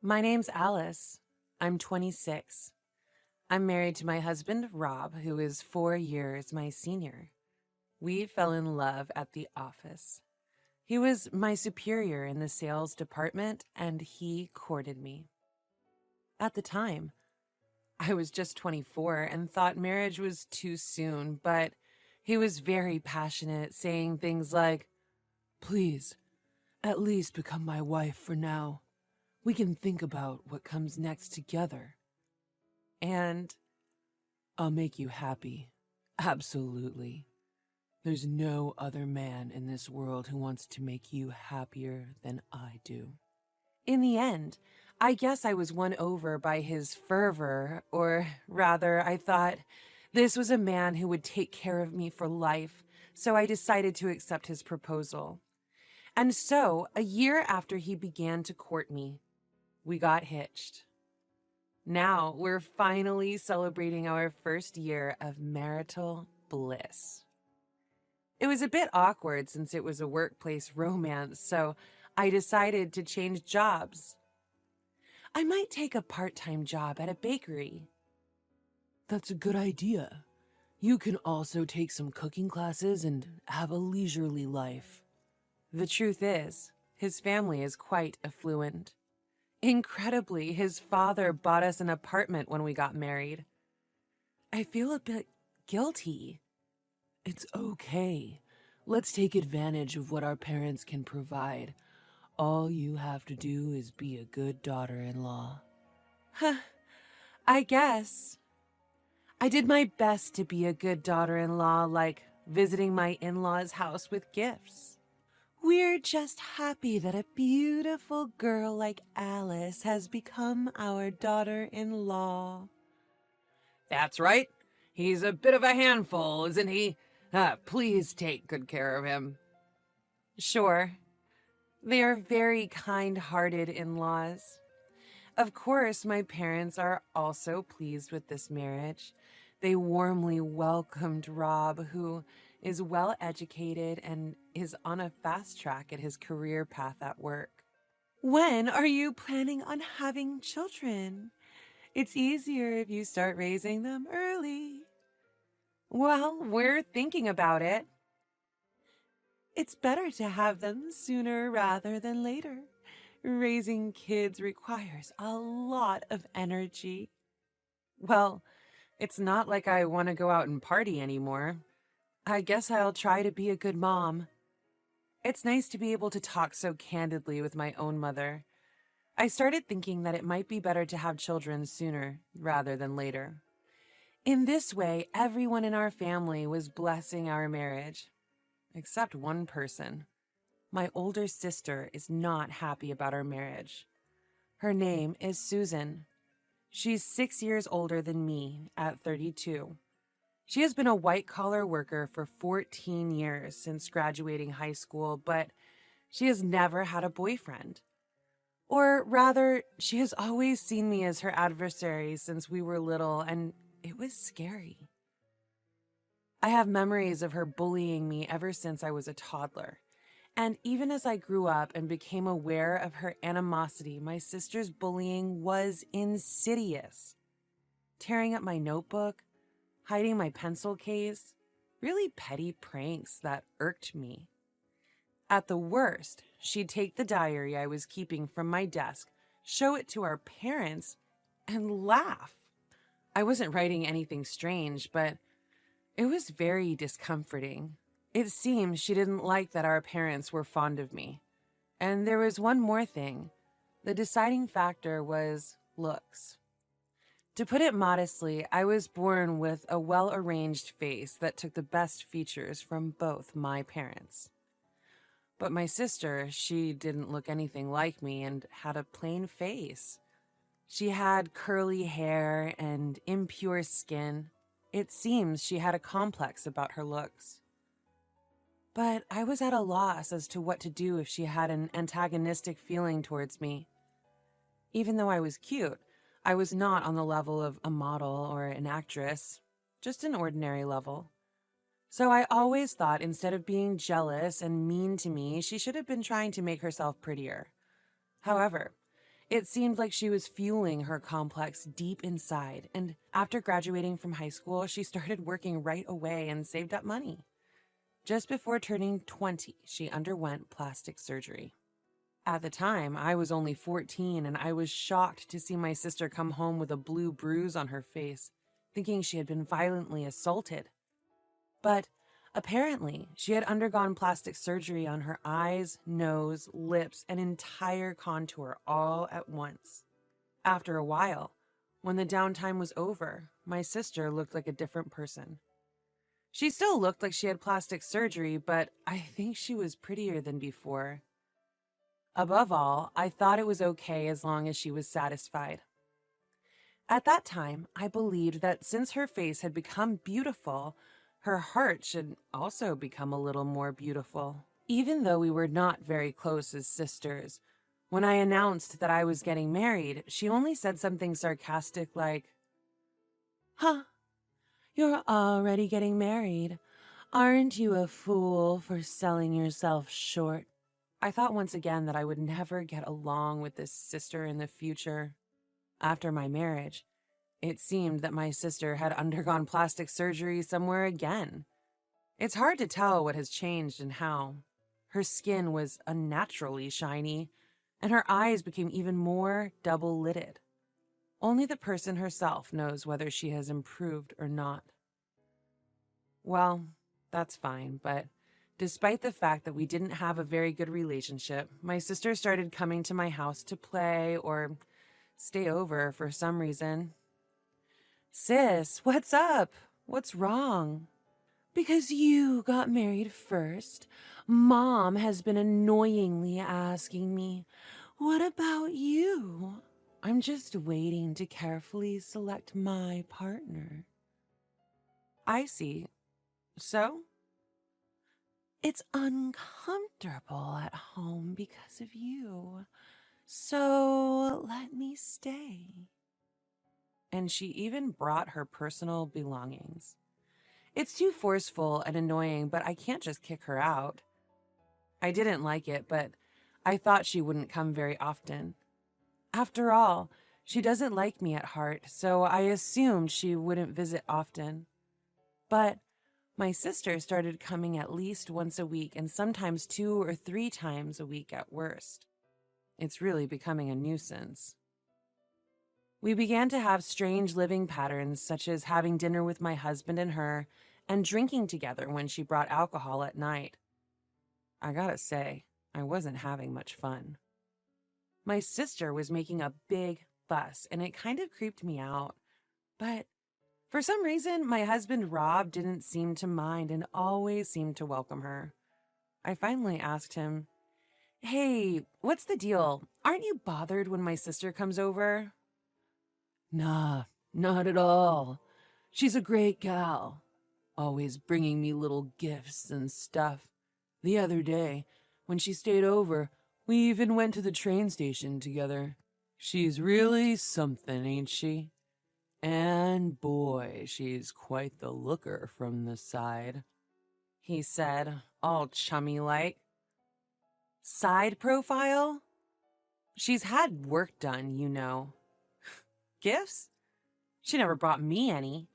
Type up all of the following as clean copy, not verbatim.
My name's Alice. I'm 26. I'm married to my husband, Rob, who is 4 years my senior. We fell in love at the office. He was my superior in the sales department, and he courted me. At the time, I was just 24 and thought marriage was too soon, but he was very passionate, saying things like, "Please, at least become my wife for now. We can think about what comes next together. And I'll make you happy. Absolutely. There's no other man in this world who wants to make you happier than I do." In the end, I guess I was won over by his fervor, or rather, I thought this was a man who would take care of me for life, so I decided to accept his proposal. And so, a year after he began to court me, we got hitched. Now we're finally celebrating our first year of marital bliss. It was a bit awkward since it was a workplace romance, so I decided to change jobs. I might take a part-time job at a bakery. That's a good idea. You can also take some cooking classes and have a leisurely life. The truth is, his family is quite affluent. Incredibly, his father bought us an apartment when we got married. I feel a bit guilty. It's okay. Let's take advantage of what our parents can provide. All you have to do is be a good daughter-in-law. Huh, I guess. I did my best to be a good daughter-in-law, like visiting my in-laws' house with gifts. We're just happy that a beautiful girl like Alice has become our daughter-in-law. That's right. He's a bit of a handful, isn't he? Please take good care of him. Sure. They are very kind-hearted in-laws. Of course, my parents are also pleased with this marriage. They warmly welcomed Rob, who is well-educated and is on a fast track at his career path at work. When are you planning on having children? It's easier if you start raising them early. Well, we're thinking about it. It's better to have them sooner rather than later. Raising kids requires a lot of energy. Well, it's not like I want to go out and party anymore. I guess I'll try to be a good mom. It's nice to be able to talk so candidly with my own mother. I started thinking that it might be better to have children sooner rather than later. In this way, everyone in our family was blessing our marriage, except one person. My older sister is not happy about our marriage. Her name is Susan. She's 6 years older than me at 32. She has been a white-collar worker for 14 years since graduating high school, but she has never had a boyfriend. Or rather, she has always seen me as her adversary since we were little, and it was scary. I have memories of her bullying me ever since I was a toddler. And even as I grew up and became aware of her animosity, my sister's bullying was insidious. Tearing up my notebook, hiding my pencil case, really petty pranks that irked me. At the worst, she'd take the diary I was keeping from my desk, show it to our parents, and laugh. I wasn't writing anything strange, but it was very discomforting. It seems she didn't like that our parents were fond of me. And there was one more thing. The deciding factor was looks. To put it modestly, I was born with a well-arranged face that took the best features from both my parents. But my sister, she didn't look anything like me and had a plain face. She had curly hair and impure skin. It seems she had a complex about her looks. But I was at a loss as to what to do if she had an antagonistic feeling towards me. Even though I was cute, I was not on the level of a model or an actress, just an ordinary level. So I always thought instead of being jealous and mean to me, she should have been trying to make herself prettier. However, It seemed like she was fueling her complex deep inside, and after graduating from high school, she started working right away and saved up money. Just before turning 20, she underwent plastic surgery. At the time, I was only 14, and I was shocked to see my sister come home with a blue bruise on her face, thinking she had been violently assaulted. But apparently, she had undergone plastic surgery on her eyes, nose, lips, and entire contour all at once. After a while, when the downtime was over, my sister looked like a different person. She still looked like she had plastic surgery, but I think she was prettier than before. Above all, I thought it was okay as long as she was satisfied. At that time, I believed that since her face had become beautiful, her heart should also become a little more beautiful. Even though we were not very close as sisters, when I announced that I was getting married, she only said something sarcastic like, "Huh, you're already getting married. Aren't you a fool for selling yourself short?" I thought once again that I would never get along with this sister in the future. After my marriage, it seemed that my sister had undergone plastic surgery somewhere again. It's hard to tell what has changed and how. Her skin was unnaturally shiny, and her eyes became even more double-lidded. Only the person herself knows whether she has improved or not. Well, that's fine, but despite the fact that we didn't have a very good relationship, my sister started coming to my house to play or stay over for some reason. "Sis, what's up? What's wrong?" "Because you got married first, Mom has been annoyingly asking me, 'What about you?' I'm just waiting to carefully select my partner." "I see. So?" "It's uncomfortable at home because of you. So let me stay." And she even brought her personal belongings. It's too forceful and annoying, but I can't just kick her out. I didn't like it, but I thought she wouldn't come very often. After all, she doesn't like me at heart, so I assumed she wouldn't visit often. But my sister started coming at least once a week and sometimes 2 or 3 times a week at worst. It's really becoming a nuisance. We began to have strange living patterns, such as having dinner with my husband and her, and drinking together when she brought alcohol at night. I gotta say, I wasn't having much fun. My sister was making a big fuss, and it kind of creeped me out. But for some reason, my husband Rob didn't seem to mind and always seemed to welcome her. I finally asked him, "Hey, what's the deal? Aren't you bothered when my sister comes over?" Nah, not at all. She's a great gal. Always bringing me little gifts and stuff. The other day, when she stayed over, we even went to the train station together. She's really something, ain't she? And boy, she's quite the looker from the side," he said, all chummy-like. "Side profile? She's had work done, you know." Gifts? She never brought me any.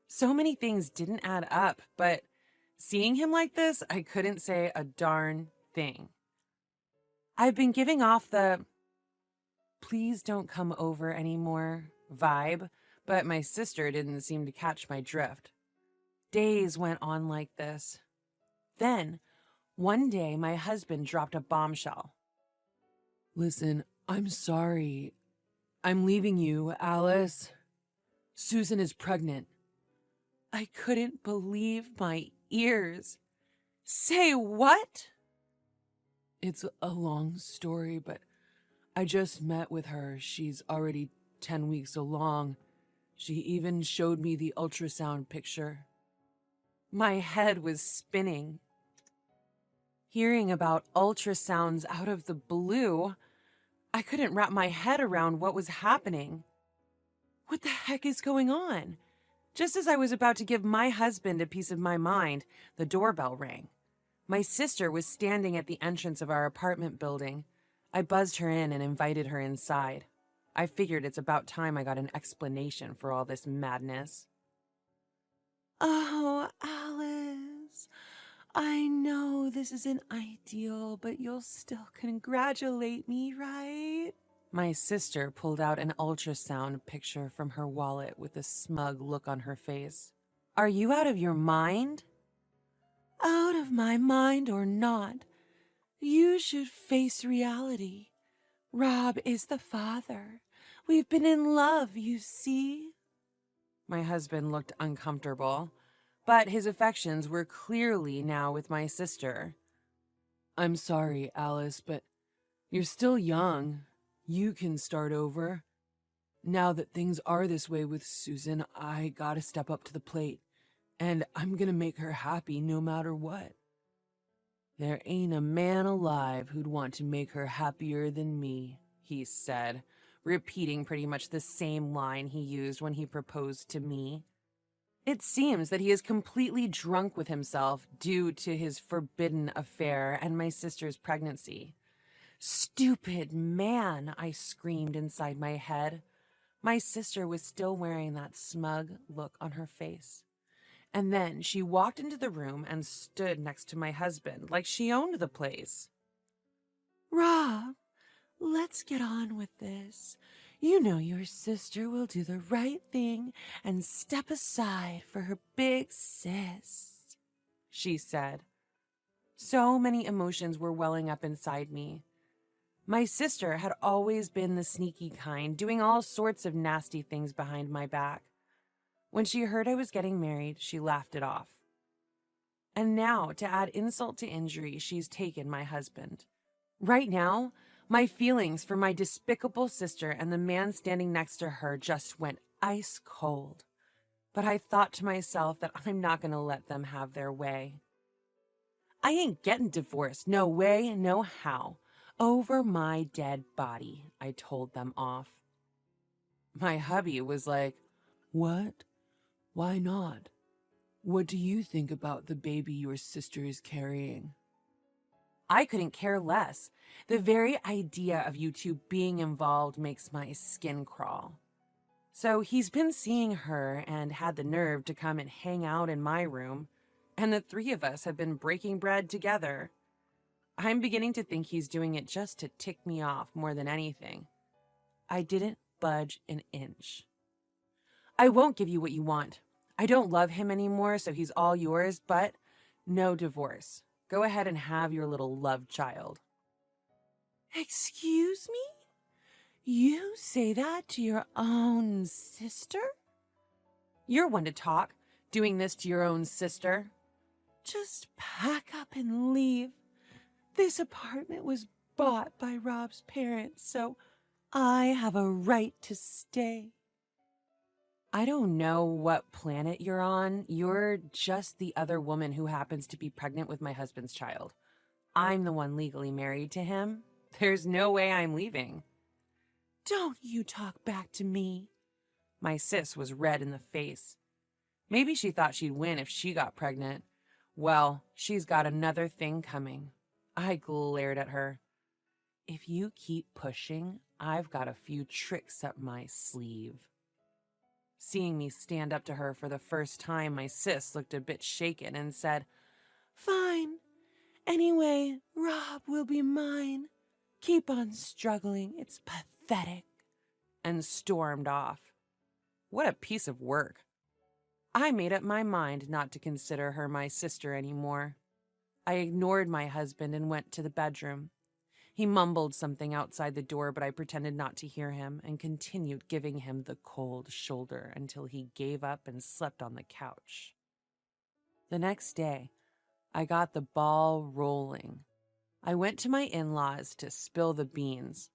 So many things didn't add up, but seeing him like this, I couldn't say a darn thing. I've been giving off the "please don't come over anymore" vibe, but my sister didn't seem to catch my drift. Days went on like this. Then, one day, my husband dropped a bombshell. "Listen, I'm sorry. I'm leaving you, Alice. Susan is pregnant." I couldn't believe my ears. "Say what?" "It's a long story, but I just met with her. She's already 10 weeks along. She even showed me the ultrasound picture." My head was spinning. Hearing about ultrasounds out of the blue, I couldn't wrap my head around what was happening. What the heck is going on? Just as I was about to give my husband a piece of my mind, the doorbell rang. My sister was standing at the entrance of our apartment building. I buzzed her in and invited her inside. I figured it's about time I got an explanation for all this madness. Oh, Alice, I know this isn't ideal, but you'll still congratulate me, right? My sister pulled out an ultrasound picture from her wallet with a smug look on her face. Are you out of your mind? Out of my mind or not, you should face reality. Rob is the father. We've been in love, you see. My husband looked uncomfortable, but his affections were clearly now with my sister. I'm sorry, Alice, but you're still young. You can start over. Now that things are this way with Susan, I gotta step up to the plate, and I'm gonna make her happy no matter what. There ain't a man alive who'd want to make her happier than me, he said, repeating pretty much the same line he used when he proposed to me. It seems that he is completely drunk with himself due to his forbidden affair and my sister's pregnancy. Stupid man, I screamed inside my head. My sister was still wearing that smug look on her face. And then she walked into the room and stood next to my husband like she owned the place. Rob, let's get on with this. You know your sister will do the right thing and step aside for her big sis, she said. So many emotions were welling up inside me. My sister had always been the sneaky kind, doing all sorts of nasty things behind my back. When she heard I was getting married, she laughed it off. And now, to add insult to injury, she's taken my husband. Right now, my feelings for my despicable sister and the man standing next to her just went ice cold. But I thought to myself that I'm not going to let them have their way. I ain't getting divorced, no way, no how. Over my dead body, I told them off. My hubby was like, "What? Why not? What do you think about the baby your sister is carrying?" I couldn't care less. The very idea of you two being involved makes my skin crawl. So he's been seeing her and had the nerve to come and hang out in my room, and the three of us have been breaking bread together. I'm beginning to think he's doing it just to tick me off more than anything. I didn't budge an inch. I won't give you what you want. I don't love him anymore, so he's all yours, but no divorce. Go ahead and have your little love child. Excuse me? You say that to your own sister? You're one to talk, doing this to your own sister. Just pack up and leave. This apartment was bought by Rob's parents, so I have a right to stay. I don't know what planet you're on. You're just the other woman who happens to be pregnant with my husband's child. I'm the one legally married to him. There's no way I'm leaving. Don't you talk back to me. My sis was red in the face. Maybe she thought she'd win if she got pregnant. Well, she's got another thing coming. I glared at her. If you keep pushing, I've got a few tricks up my sleeve. Seeing me stand up to her for the first time, my sis looked a bit shaken and said, "Fine. Anyway, Rob will be mine. Keep on struggling. It's pathetic." And stormed off. What a piece of work. I made up my mind not to consider her my sister anymore. I ignored my husband and went to the bedroom. He mumbled something outside the door, but I pretended not to hear him and continued giving him the cold shoulder until he gave up and slept on the couch. The next day, I got the ball rolling. I went to my in-laws to spill the beans.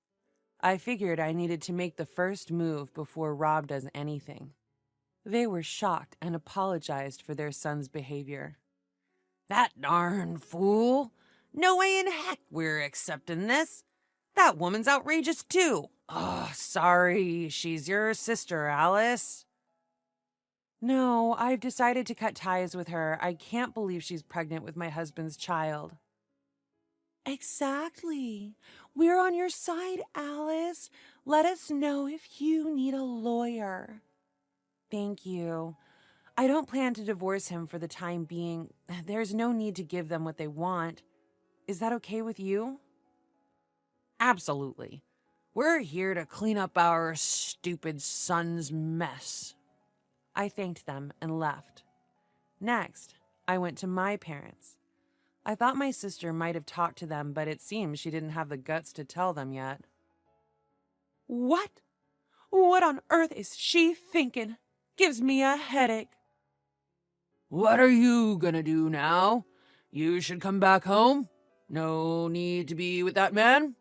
I figured I needed to make the first move before Rob does anything. They were shocked and apologized for their son's behavior. That darn fool! No way in heck we're accepting this. That woman's outrageous too. Oh, sorry, she's your sister, Alice. No, I've decided to cut ties with her. I can't believe she's pregnant with my husband's child. Exactly. We're on your side, Alice. Let us know if you need a lawyer. Thank you. I don't plan to divorce him for the time being. There's no need to give them what they want. Is that okay with you? Absolutely. We're here to clean up our stupid son's mess. I thanked them and left. Next, I went to my parents. I thought my sister might have talked to them, but it seems she didn't have the guts to tell them yet. What? What on earth is she thinking? Gives me a headache. What are you gonna do now? You should come back home? No need to be with that man?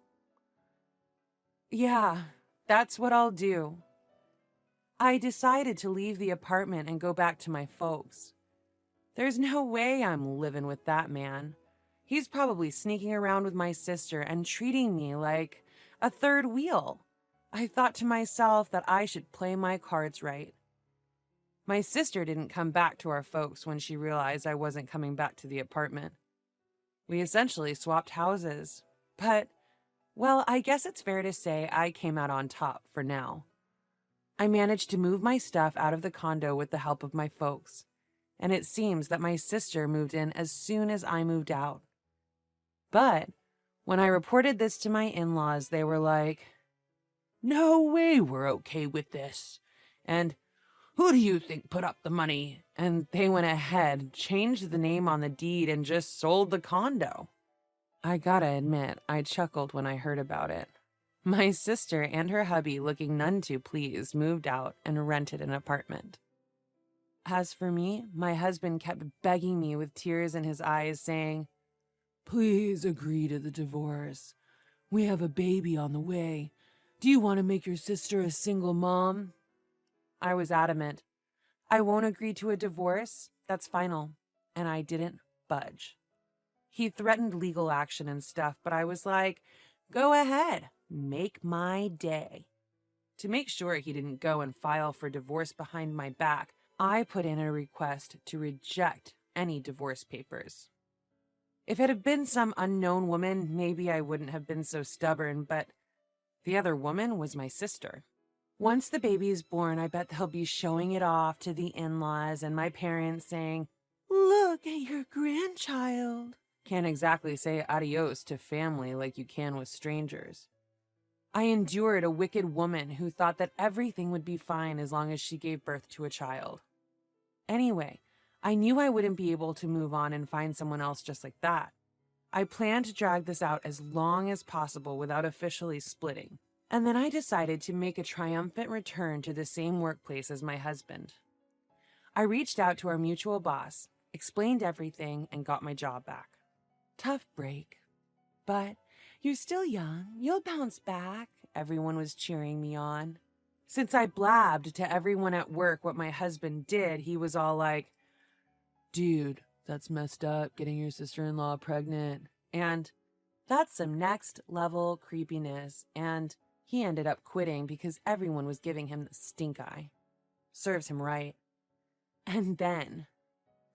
Yeah, that's what I'll do. I decided to leave the apartment and go back to my folks. There's no way I'm living with that man. He's probably sneaking around with my sister and treating me like a third wheel. I thought to myself that I should play my cards right. My sister didn't come back to our folks when she realized I wasn't coming back to the apartment. We essentially swapped houses, but, well, I guess it's fair to say I came out on top for now. I managed to move my stuff out of the condo with the help of my folks, and it seems that my sister moved in as soon as I moved out. But when I reported this to my in-laws, they were like, "No way we're okay with this. And who do you think put up the money?" and they went ahead, changed the name on the deed, and just sold the condo. I gotta admit, I chuckled when I heard about it. My sister and her hubby, looking none too pleased, moved out and rented an apartment. As for me, my husband kept begging me with tears in his eyes, saying, Please agree to the divorce. We have a baby on the way. Do you want to make your sister a single mom? I was adamant. I won't agree to a divorce. That's final. And I didn't budge. He threatened legal action and stuff, but I was like, go ahead, make my day. To make sure he didn't go and file for divorce behind my back, I put in a request to reject any divorce papers. If it had been some unknown woman, maybe I wouldn't have been so stubborn, but the other woman was my sister. Once the baby is born, I bet they'll be showing it off to the in-laws and my parents saying, look at your grandchild. Can't exactly say adios to family like you can with strangers. I endured a wicked woman who thought that everything would be fine as long as she gave birth to a child. Anyway, I knew I wouldn't be able to move on and find someone else just like that. I planned to drag this out as long as possible without officially splitting. And then I decided to make a triumphant return to the same workplace as my husband. I reached out to our mutual boss, explained everything, and got my job back. Tough break. But you're still young. You'll bounce back. Everyone was cheering me on. Since I blabbed to everyone at work what my husband did, he was all like, Dude, that's messed up, getting your sister-in-law pregnant. And that's some next level creepiness. And he ended up quitting because everyone was giving him the stink eye. Serves him right. And then,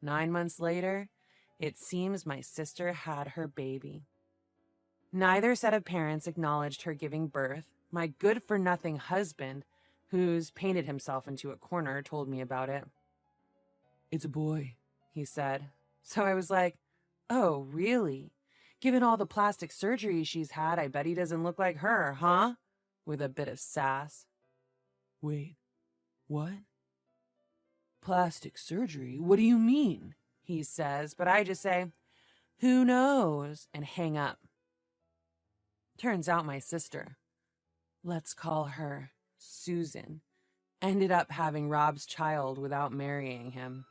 9 months later, it seems my sister had her baby. Neither set of parents acknowledged her giving birth. My good-for-nothing husband, who's painted himself into a corner, told me about it. It's a boy, he said. So I was like, oh, really? Given all the plastic surgery she's had, I bet he doesn't look like her, huh? With a bit of sass. Wait, what? Plastic surgery? What do you mean? He says, but I just say, who knows, and hang up. Turns out my sister, let's call her Susan, ended up having Rob's child without marrying him.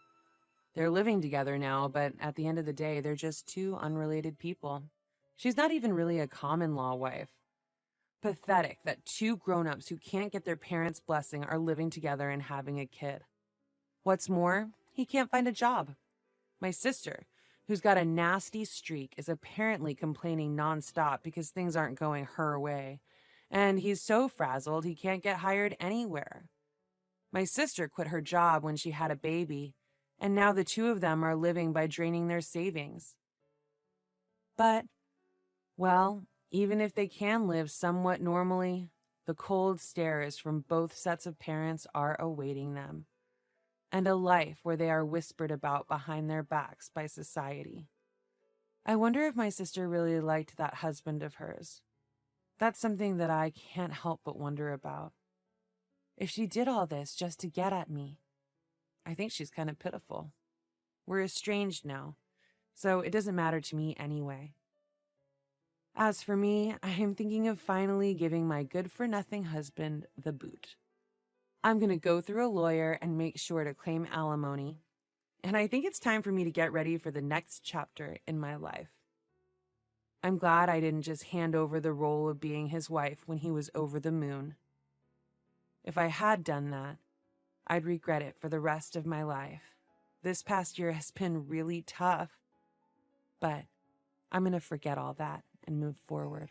They're living together now, but at the end of the day, they're just two unrelated people. She's not even really a common law wife. Pathetic that two grown-ups who can't get their parents' blessing are living together and having a kid. What's more, he can't find a job. My sister, who's got a nasty streak, is apparently complaining nonstop because things aren't going her way. And he's so frazzled he can't get hired anywhere. My sister quit her job when she had a baby, and now the two of them are living by draining their savings. But Well, even if they can live somewhat normally, the cold stares from both sets of parents are awaiting them, and a life where they are whispered about behind their backs by society. I wonder if my sister really liked that husband of hers. That's something that I can't help but wonder about. If she did all this just to get at me, I think she's kind of pitiful. We're estranged now, so it doesn't matter to me anyway. As for me, I am thinking of finally giving my good-for-nothing husband the boot. I'm going to go through a lawyer and make sure to claim alimony, and I think it's time for me to get ready for the next chapter in my life. I'm glad I didn't just hand over the role of being his wife when he was over the moon. If I had done that, I'd regret it for the rest of my life. This past year has been really tough, but I'm going to forget all that and move forward.